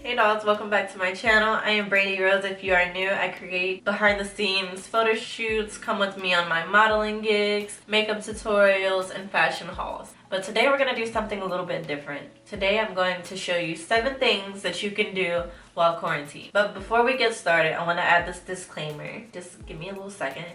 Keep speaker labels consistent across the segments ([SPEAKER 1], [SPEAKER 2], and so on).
[SPEAKER 1] Hey dolls, welcome back to my channel. I am Brandi Rose. If you are new, I create behind the scenes photo shoots, come with me on my modeling gigs, makeup tutorials, and fashion hauls. But today we're going to do something a little bit different. Today I'm going to show you 7 things that you can do while quarantined. But before we get started, I want to add this disclaimer. Just give me a little second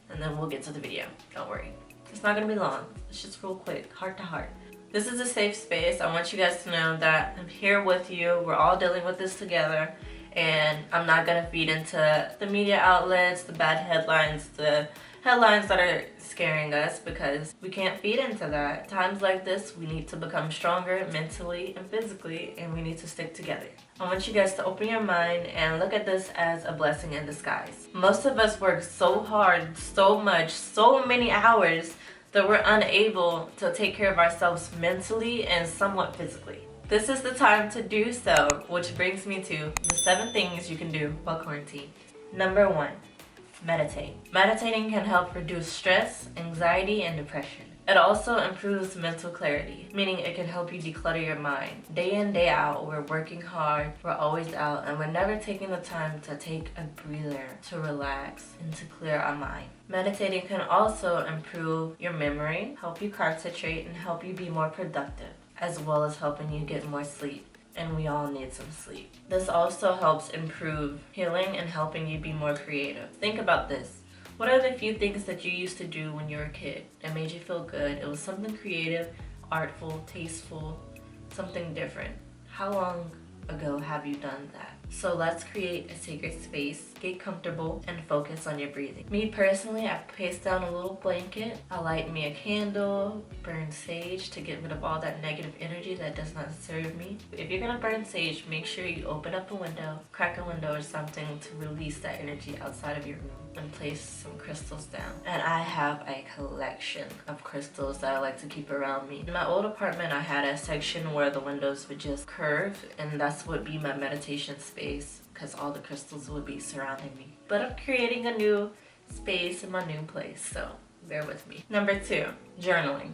[SPEAKER 1] and then we'll get to the video. Don't worry. It's not going to be long. It's just real quick, heart to heart. This is a safe space. I want you guys to know that I'm here with you. We're all dealing with this together. And I'm not going to feed into the media outlets, the bad headlines, the headlines that are scaring us, because we can't feed into that. Times like this, we need to become stronger mentally and physically, and we need to stick together. I want you guys to open your mind and look at this as a blessing in disguise. Most of us work so hard, so much, so many hours, that we're unable to take care of ourselves mentally and somewhat physically. This is the time to do so, which brings me to the 7 things you can do while quarantined. Number 1, meditate. Meditating can help reduce stress, anxiety, and depression. It also improves mental clarity, meaning it can help you declutter your mind. Day in, day out, we're working hard, we're always out, and we're never taking the time to take a breather, to relax, and to clear our mind. Meditating can also improve your memory, help you concentrate, and help you be more productive, as well as helping you get more sleep. And we all need some sleep. This also helps improve healing and helping you be more creative. Think about this. What are the few things that you used to do when you were a kid that made you feel good? It was something creative, artful, tasteful, something different. How long ago have you done that? So let's create a sacred space, get comfortable, and focus on your breathing. Me personally, I place down a little blanket, I light me a candle, burn sage to get rid of all that negative energy that does not serve me. If you're gonna burn sage, make sure you open up a window, crack a window or something to release that energy outside of your room, and place some crystals down. And I have a collection of crystals that I like to keep around me. In my old apartment, I had a section where the windows would just curve, and that's would be my meditation space, because all the crystals would be surrounding me. But I'm creating a new space in my new place, so bear with me. Number 2, journaling.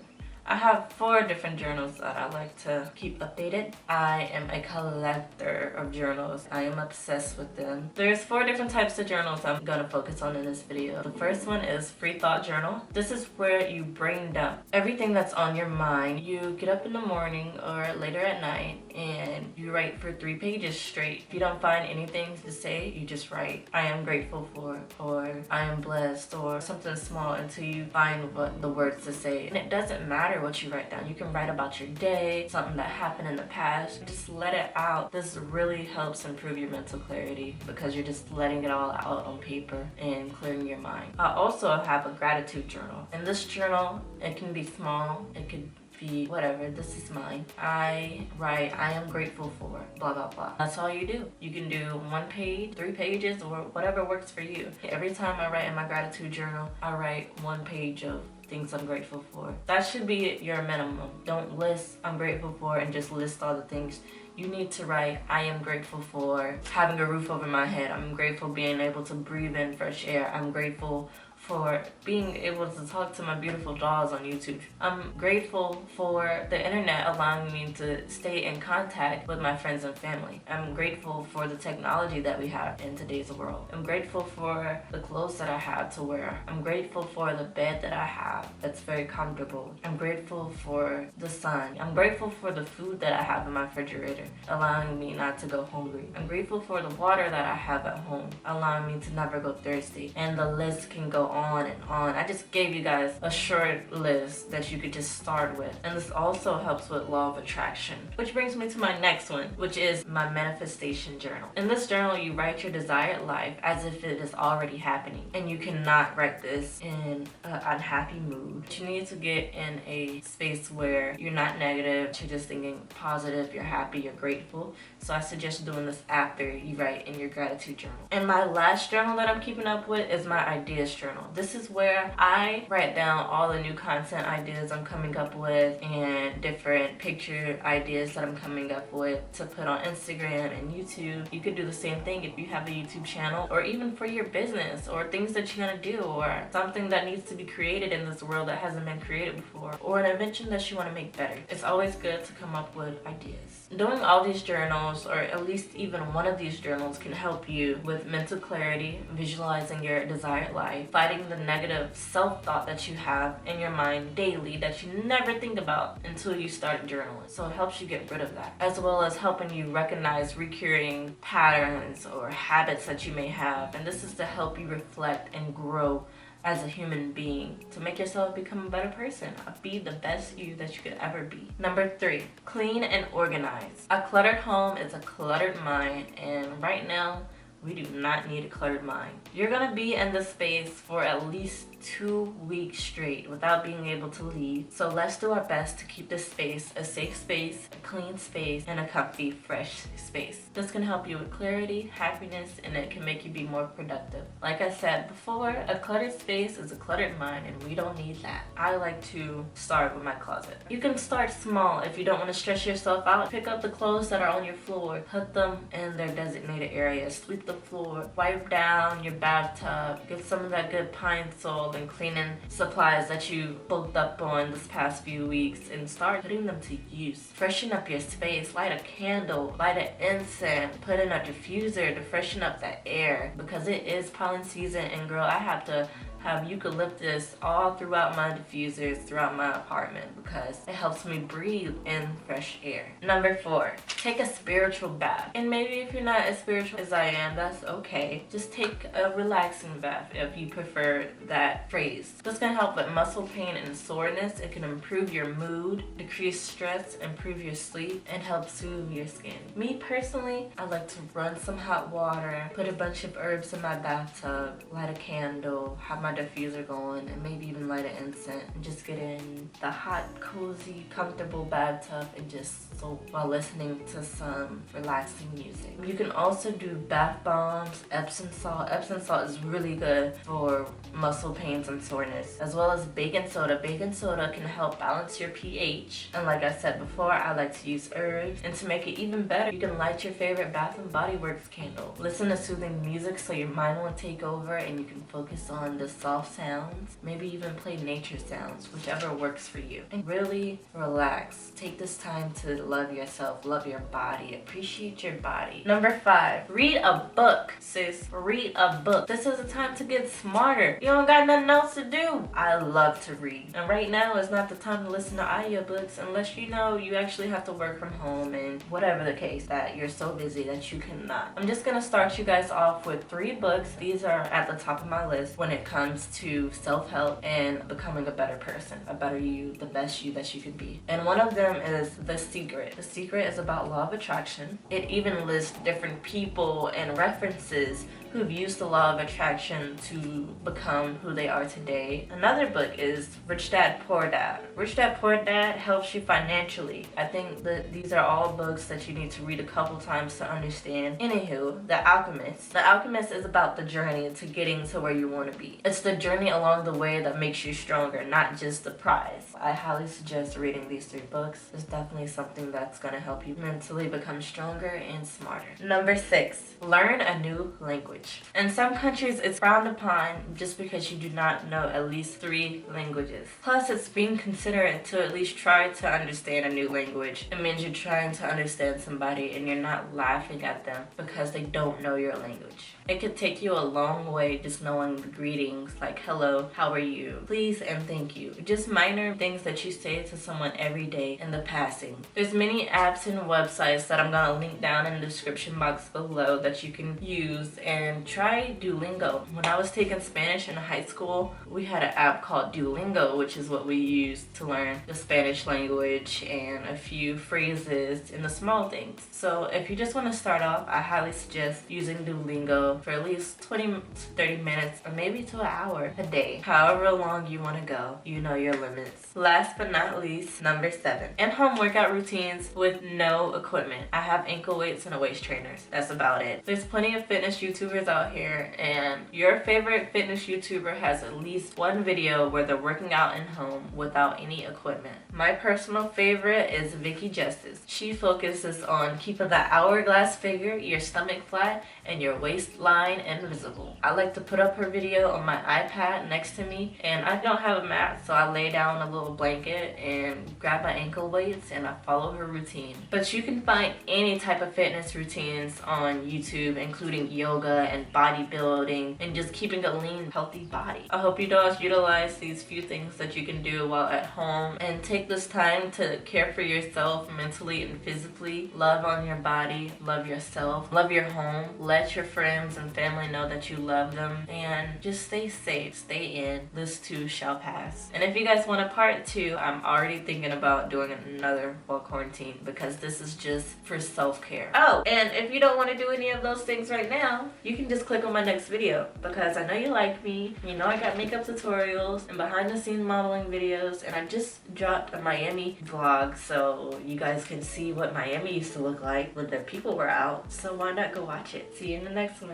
[SPEAKER 1] I have 4 different journals that I like to keep updated. I am a collector of journals. I am obsessed with them. There's 4 different types of journals I'm gonna focus on in this video. The first one is free thought journal. This is where you brain dump everything that's on your mind. You get up in the morning or later at night and you write for 3 pages straight. If you don't find anything to say, you just write, I am grateful for, or I am blessed, or something small until you find what the words to say. And it doesn't matter what you write down. You can write about your day, something that happened in the past. Just let it out. This really helps improve your mental clarity because you're just letting it all out on paper and clearing your mind. I also have a gratitude journal. In this journal, it can be small, it could be whatever. This is mine. I write, I am grateful for blah blah blah. That's all you do. You can do 1 page, 3 pages, or whatever works for you. Every time I write in my gratitude journal, I write 1 page of things I'm grateful for. That should be your minimum. Don't list I'm grateful for and just list all the things. You need to write, I am grateful for having a roof over my head. I'm grateful being able to breathe in fresh air. I'm grateful for being able to talk to my beautiful dolls on YouTube. I'm grateful for the internet allowing me to stay in contact with my friends and family. I'm grateful for the technology that we have in today's world. I'm grateful for the clothes that I have to wear. I'm grateful for the bed that I have that's very comfortable. I'm grateful for the sun. I'm grateful for the food that I have in my refrigerator, allowing me not to go hungry. I'm grateful for the water that I have at home, allowing me to never go thirsty. And the list can go on and on. I just gave you guys a short list that you could just start with. And this also helps with law of attraction. Which brings me to my next one, which is my manifestation journal. In this journal, you write your desired life as if it is already happening. And you cannot write this in an unhappy mood. You need to get in a space where you're not negative, you're just thinking positive, you're happy, you're grateful. So I suggest doing this after you write in your gratitude journal. And my last journal that I'm keeping up with is my ideas journal. journal. This is where I write down all the new content ideas I'm coming up with and different picture ideas that I'm coming up with to put on Instagram and YouTube. You could do the same thing if you have a YouTube channel, or even for your business, or things that you're gonna do, or something that needs to be created in this world that hasn't been created before, or an invention that you want to make better. It's always good to come up with ideas. Doing all these journals, or at least even one of these journals, can help you with mental clarity, visualizing your desired life, fighting the negative self-thought that you have in your mind daily that you never think about until you start journaling. So it helps you get rid of that, as well as helping you recognize recurring patterns or habits that you may have. And this is to help you reflect and grow as a human being, to make yourself become a better person, be the best you that you could ever be. Number 3, clean and organize. A cluttered home is a cluttered mind, and right now we do not need a cluttered mind. You're gonna be in this space for at least 2 weeks straight without being able to leave. So let's do our best to keep this space a safe space, a clean space, and a comfy, fresh space. This can help you with clarity, happiness, and it can make you be more productive. Like I said before, a cluttered space is a cluttered mind, and we don't need that. I like to start with my closet. You can start small if you don't want to stress yourself out. Pick up the clothes that are on your floor, put them in their designated areas, sweep the floor, wipe down your bathtub, get some of that good Pine Sol and cleaning supplies that you bulked up on this past few weeks, and start putting them to use. Freshen up your space, light a candle, light an incense, put in a diffuser to freshen up the air, because it is pollen season, and girl, I have to have eucalyptus all throughout my diffusers throughout my apartment because it helps me breathe in fresh air. Number 4, take a spiritual bath. And maybe if you're not as spiritual as I am, that's okay. Just take a relaxing bath if you prefer that phrase. This can help with muscle pain and soreness. It can improve your mood, decrease stress, improve your sleep, and help soothe your skin. Me personally, I like to run some hot water, put a bunch of herbs in my bathtub, light a candle, have my diffuser going, and maybe even light an incense, and just get in the hot, cozy, comfortable bathtub and just soak while listening to some relaxing music. You can also do bath bombs, Epsom salt. Epsom salt is really good for muscle pains and soreness, as well as baking soda. Baking soda can help balance your pH, and like I said before, I like to use herbs. And to make it even better, you can light your favorite Bath and Body Works candle. Listen to soothing music so your mind won't take over and you can focus on the soft sounds, maybe even play nature sounds, whichever works for you. And really relax. Take this time to love yourself, love your body, appreciate your body. Number 5, read a book, sis. Read a book. This is a time to get smarter. You don't got nothing else to do. I love to read. And right now is not the time to listen to audiobooks unless you know you actually have to work from home and whatever the case, that you're so busy that you cannot. I'm just gonna start you guys off with 3 books. These are at the top of my list when it comes to self-help and becoming a better person, a better you, the best you that you could be. And one of them is The Secret. The Secret is about law of attraction. It even lists different people and references who've used the law of attraction to become who they are today. Another book is Rich Dad Poor Dad. Rich Dad Poor Dad helps you financially. I think that these are all books that you need to read a couple times to understand. Anywho, The Alchemist. The Alchemist is about the journey to getting to where you want to be. It's the journey along the way that makes you stronger, not just the prize. I highly suggest reading these 3 books. It's definitely something that's going to help you mentally become stronger and smarter. Number 6, learn a new language. In some countries, it's frowned upon just because you do not know at least 3 languages. Plus, it's being considered to at least try to understand a new language. It means you're trying to understand somebody and you're not laughing at them because they don't know your language. It could take you a long way just knowing the greetings like hello, how are you, please, and thank you. Just minor things that you say to someone every day in the passing. There's many apps and websites that I'm gonna link down in the description box below that you can use, and try Duolingo. When I was taking Spanish in high school, we had an app called Duolingo, which is what we used to learn the Spanish language and a few phrases and the small things. So if you just want to start off, I highly suggest using Duolingo for at least 20 to 30 minutes or maybe to an hour a day. However long you want to go, you know your limits. Last but not least, number 7. In-home workout routines with no equipment. I have ankle weights and a waist trainers. That's about it. There's plenty of fitness YouTubers out here, and your favorite fitness YouTuber has at least one video where they're working out in home without any equipment. My personal favorite is Vicky Justiz. She focuses on keeping the hourglass figure, your stomach flat, and your waistline invisible. I like to put up her video on my iPad next to me, and I don't have a mat, so I lay down a little blanket and grab my ankle weights and I follow her routine. But you can find any type of fitness routines on YouTube, including yoga and bodybuilding and just keeping a lean, healthy body. I hope you guys utilize these few things that you can do while at home and take this time to care for yourself mentally and physically. Love on your body, love yourself, love your home, let your friends and family know that you love them, and just stay safe, stay in. This too shall pass. And if you guys want a part 2, I'm already thinking about doing another while quarantine because this is just for self-care. Oh, and if you don't want to do any of those things right now, you can just click on my next video because I know you like me. You know I got makeup tutorials and behind the scenes modeling videos, and I just dropped a Miami vlog so you guys can see what Miami used to look like when the people were out. So why not go watch it? See you in the next one.